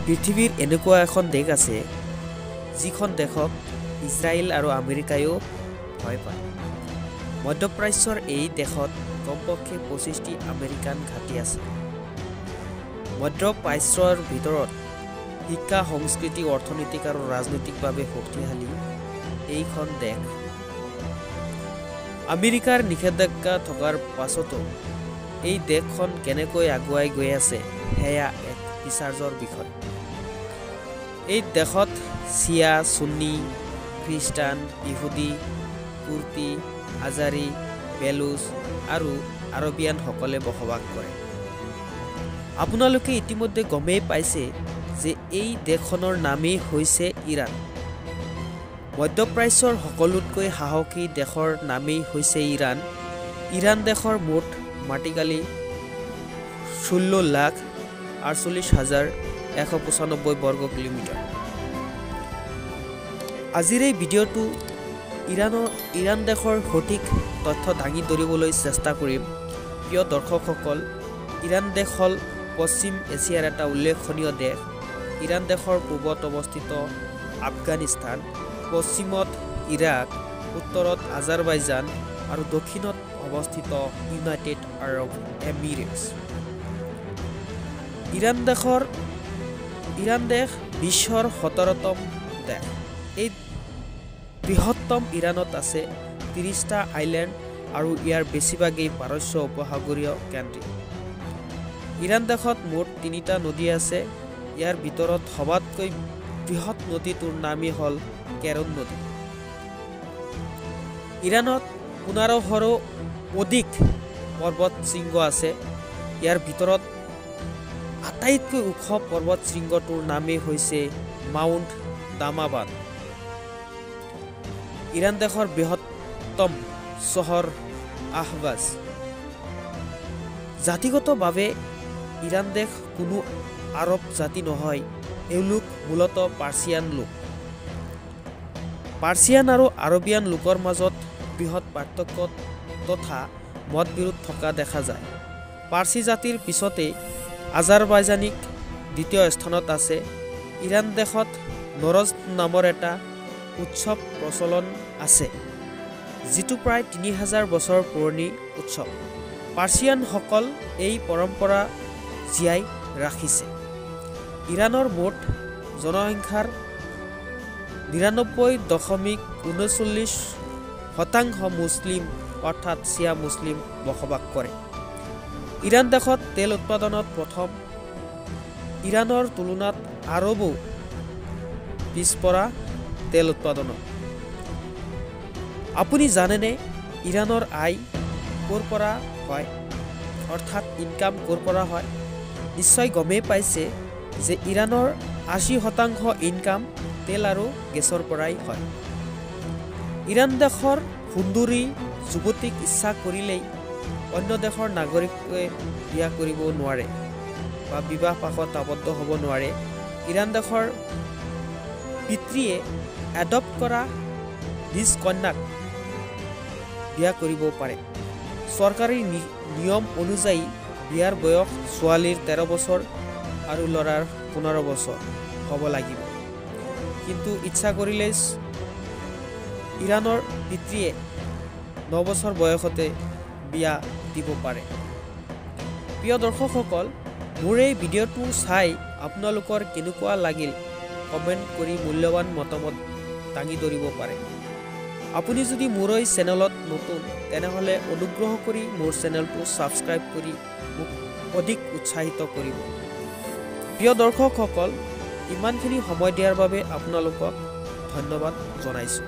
পৃথিৱীৰ এনেকুৱা এখন দেশ আছে যিখন দেশক ইজৰাইল আৰু আমেৰিকায়ো ভয় পায়। মধ্যপ্ৰাচ্যৰ এই দেশত কমপক্ষে 25টি আমেৰিকান ঘাটি আছে। মধ্যপ্ৰাচ্যৰ ভিতৰত শিক্ষা, সংস্কৃতি, অৰ্থনৈতিক আৰু ৰাজনৈতিকভাৱে শক্তিশালী এইখন দেশ। আমেৰিকাৰ নিষেধাজ্ঞা থকাৰ পাছতো এই দেশখন কেনেকৈ আগুৱাই গৈ আছে সেয়া এক বিচাৰ্যৰ বিষয়। এই দেশত চিয়া, সুন্নী, খ্ৰীষ্টান, ইহুদী, কুৰ্দি, আজাৰী, বেলুচ আৰু আৰবিয়ানসকলে বসবাস কৰে। আপোনালোকে ইতিমধ্যে গমেই পাইছে যে এই দেশখনৰ নামেই হৈছে ইৰাণ। মধ্যপ্ৰাচ্যৰ সকলোতকৈ সাহসী দেশৰ নামেই হৈছে ইৰাণ। ইৰাণ দেশৰ মুঠ মাটিকালি 16,48,195 বৰ্গ কিলোমিটাৰ। আজিৰ এই ভিডিঅ'টো ইৰাণ দেশৰ সঠিক তথ্য দাঙি ধৰিবলৈ চেষ্টা কৰিম। প্ৰিয় দৰ্শকসকল, ইৰাণ দেশ হ'ল পশ্চিম এছিয়াৰ এটা উল্লেখনীয় দেশ। ইৰাণ দেশৰ পূবত অৱস্থিত আফগানিস্তান, পশ্চিমত ইৰাক, উত্তৰত আজাৰবাইজান আৰু দক্ষিণত অৱস্থিত ইউনাইটেড আৰব এমিৰেটছ। ইৰাণ দেশ বিশ্বৰ 17তম দেশ। এই বৃহত্তম ইৰাণত আছে 30টা আইলেণ্ড আৰু ইয়াৰ বেছিভাগেই পাৰস্য উপসাগৰীয় কেন্দ্ৰিক। ইৰাণ দেশত মুঠ 3টা নদী আছে। ইয়াৰ ভিতৰত সবাতকৈ বৃহৎ নদীটোৰ নামেই হ'ল কেৰন নদী। ইৰাণত 1500ৰো অধিক পৰ্বত শৃংগ আছে। ইয়াৰ ভিতৰত আটাইতকৈ ওখ পৰ্বত শৃংগটোৰ নামেই হৈছে মাউণ্ট দামাবান। ইৰাণ দেশৰ বৃহত্তম চহৰ আহৱাজ। জাতিগতভাৱে ইৰাণ দেশ কোনো আৰব জাতি নহয়, এওঁলোক মূলতঃ পাৰ্চিয়ান লোক। পাৰ্চিয়ান আৰু আৰবিয়ান লোকৰ মাজত বৃহৎ পাৰ্থক্য তথা মতবিৰোধ থকা দেখা যায়। পাৰ্চী জাতিৰ পিছতে আজাৰবাইজানিক দ্বিতীয় স্থানত আছে। ইৰাণ দেশত নৰজ নামৰ এটা উৎসৱ প্ৰচলন আছে, যিটো প্ৰায় 3000 বছৰ পুৰণি উৎসৱ। পাৰ্চিয়ানসকল এই পৰম্পৰা জীয়াই ৰাখিছে। ইৰাণৰ মুঠ জনসংখ্যাৰ 99.39% মুছলিম অৰ্থাৎ চিয়া মুছলিম বসবাস কৰে। ইৰাণ দেশত তেল উৎপাদনত প্ৰথম। ইৰাণৰ তুলনাত আৰবো পিছপৰা তেল উৎপাদনত। আপুনি জানেনে ইৰাণৰ আয় ক'ৰ পৰা হয়, অৰ্থাৎ ইনকাম ক'ৰ পৰা হয়? নিশ্চয় গমেই পাইছে যে ইৰাণৰ 80% ইনকাম তেল আৰু গেছৰ পৰাই হয়। ইৰাণ দেশৰ সুন্দৰী যুৱতীক ইচ্ছা কৰিলেই অন্য দেশৰ নাগৰিকে বিয়া কৰিব নোৱাৰে বা বিবাহ পাশত আবদ্ধ হ'ব নোৱাৰে। ইৰাণ দেশৰ পিতৃয়ে এডপ্ট কৰা নিজ কন্যাক বিয়া কৰিব পাৰে। চৰকাৰী নিয়ম অনুযায়ী বিয়াৰ বয়স ছোৱালীৰ 13 বছৰ আৰু ল'ৰাৰ 15 বছৰ হ'ব লাগিব। কিন্তু ইচ্ছা কৰিলেই ইৰাণৰ পিতৃয়ে 9 বছৰ বয়সতে বিয়া দিব পাৰে। প্ৰিয় দৰ্শকসকল, মোৰ এই ভিডিঅ'টো চাই আপোনালোকৰ কেনেকুৱা লাগিল কমেণ্ট কৰি মূল্যৱান মতামত দাঙি ধৰিব পাৰে। আপুনি যদি মোৰ এই চেনেলত নতুন, তেনেহ'লে অনুগ্ৰহ কৰি মোৰ চেনেলটো ছাবস্ক্ৰাইব কৰি মোক অধিক উৎসাহিত কৰিব। প্ৰিয় দৰ্শকসকল, ইমানখিনি সময় দিয়াৰ বাবে আপোনালোকক ধন্যবাদ জনাইছোঁ।